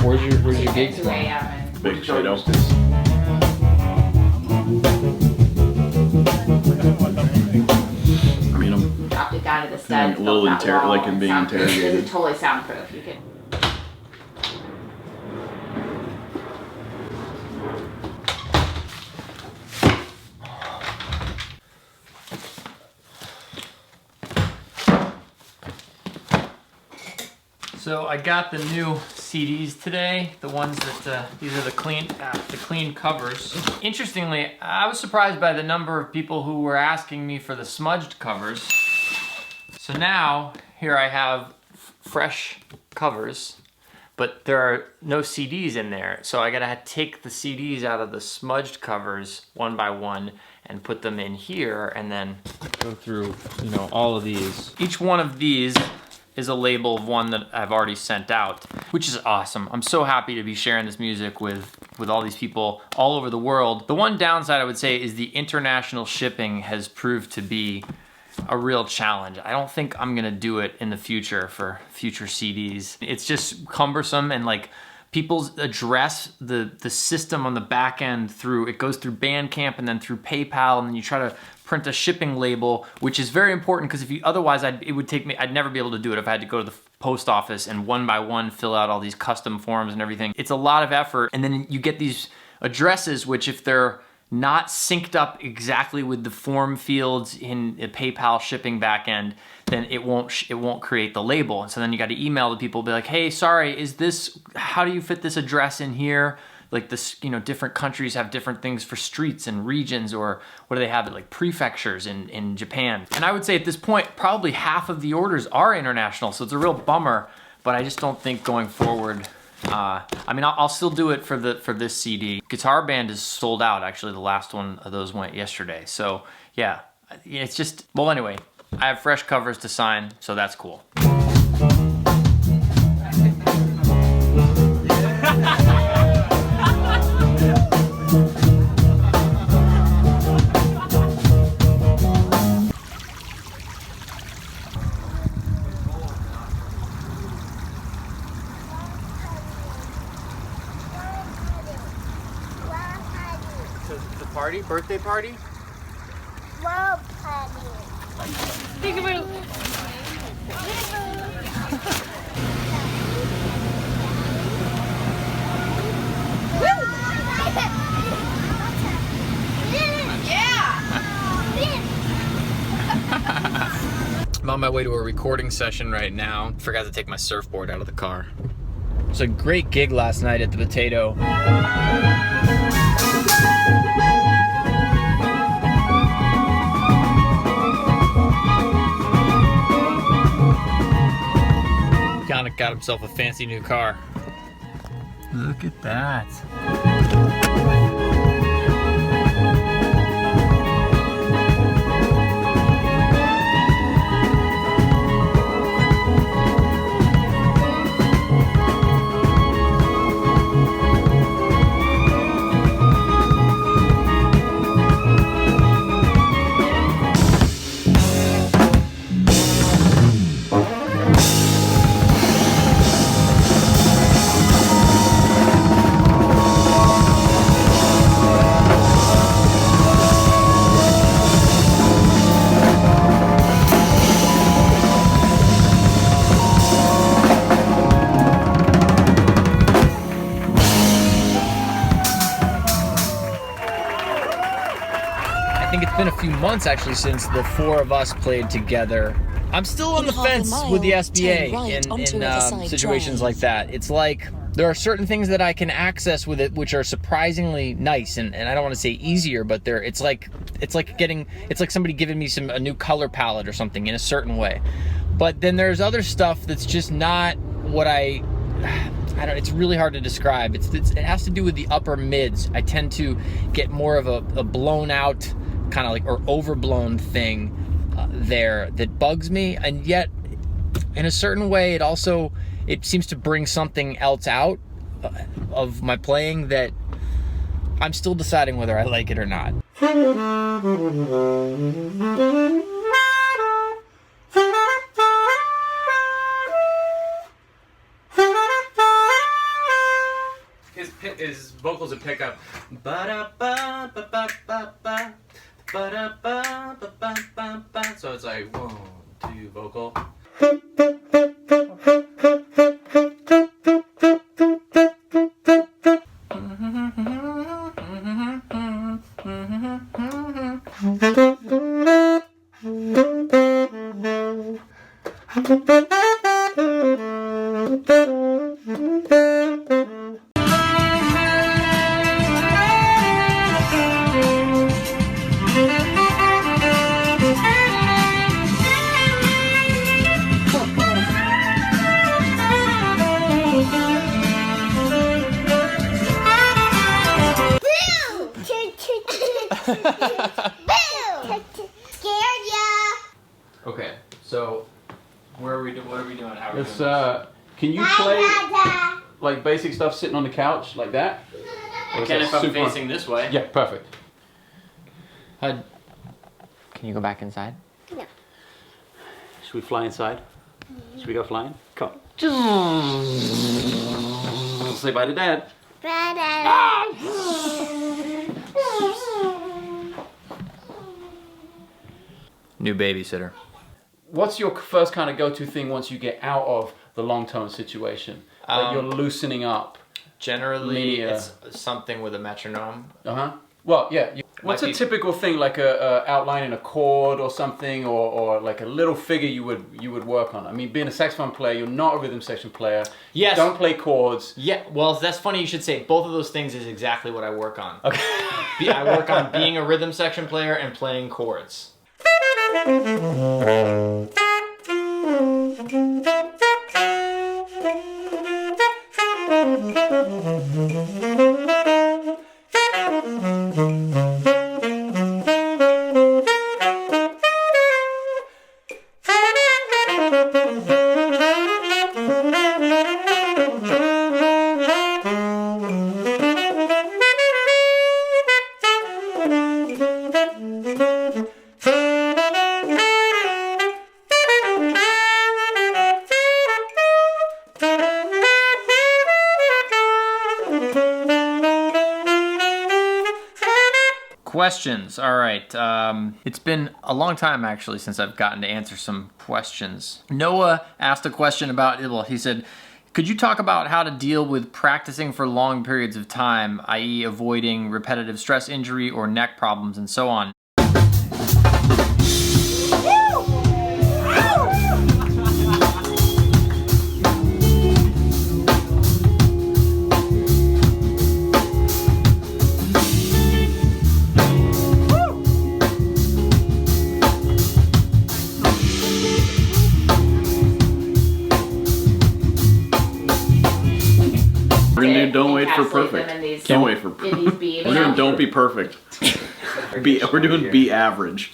Where's your gigs from? Big potato. I mean, I'm dropped it down to the stud. a little like I'm being interrogated. This is totally soundproof. You can. So I got the new CDs today, the ones that, these are the clean covers. Interestingly, I was surprised by the number of people who were asking me for the smudged covers. So now, here I have fresh covers, but there are no CDs in there. So I gotta take the CDs out of the smudged covers one by one and put them in here and then go through, you know, all of these. Each one of these is a label of one that I've already sent out, which is awesome. I'm so happy to be sharing this music with all these people all over the world. The one downside I would say is the international shipping has proved to be a real challenge. I don't think I'm gonna do it in the future for future CDs. It's just cumbersome, and like people's address the system on the back end it goes through Bandcamp and then through PayPal, and then you try to print a shipping label, which is very important because otherwise it would take me, I'd never be able to do it if I had to go to the post office and one by one fill out all these custom forms and everything. It's a lot of effort, and then you get these addresses which, if they're not synced up exactly with the form fields in a PayPal shipping backend, then it won't create the label. And so then you got to email the people, be like, hey, sorry, how do you fit this address in here? Like this, you know, different countries have different things for streets and regions, or what do they have, like prefectures in Japan. And I would say at this point, probably half of the orders are international, so it's a real bummer, but I just don't think going forward, I mean, I'll still do it for this CD. Guitar Band is sold out, actually. The last one of those went yesterday. So yeah, it's just, well, anyway, I have fresh covers to sign, so that's cool. Party? Birthday party? Love party. Think about I'm on my way to a recording session right now. Forgot to take my surfboard out of the car. It was a great gig last night at the Potato. Janek got himself a fancy new car. Look at that. I think it's been a few months actually since the four of us played together. I'm still on the fence with the SBA in situations like that. It's like there are certain things that I can access with it which are surprisingly nice, and I don't want to say easier, but it's like somebody giving me a new color palette or something in a certain way. But then there's other stuff that's just not what I don't, it's really hard to describe. It has to do with the upper mids. I tend to get more of a blown out kind of like, or overblown thing there that bugs me, and yet in a certain way it seems to bring something else out of my playing that I'm still deciding whether I like it or not. his vocals would pick up. Ba-da-ba-ba-ba-ba-ba, ba-da-ba-ba-ba-ba-ba. So it's like 1, 2 vocal. Scared ya? Okay, so what are we doing? How are we doing It's, this? can you play like basic stuff sitting on the couch like that? I can if I'm facing this way. Yeah, perfect. Can you go back inside? No. Should we fly inside? Should we go flying? Come. Say bye to Dad. New babysitter. What's your first kind of go-to thing once you get out of the long tone situation? Like you're loosening up. Generally, Linear. it's something with a metronome. Well, yeah. What's Might a be- typical thing, like a outlining a chord or something, or like a little figure you would work on? I mean, being a saxophone player, you're not a rhythm section player. Yes. You don't play chords. Yeah, well, that's funny you should say. Both of those things is exactly what I work on. Okay. I work on being a rhythm section player and playing chords. Questions. All right. It's been a long time actually since I've gotten to answer some questions. Noah asked a question about, well, he said, could you talk about how to deal with practicing for long periods of time, i.e. avoiding repetitive stress injury or neck problems and so on? We're gonna do Don't Wait for Encapsulate Perfect. them in these- Can't wait for. in these beams. We're doing Don't Be Perfect. We're doing Be Average.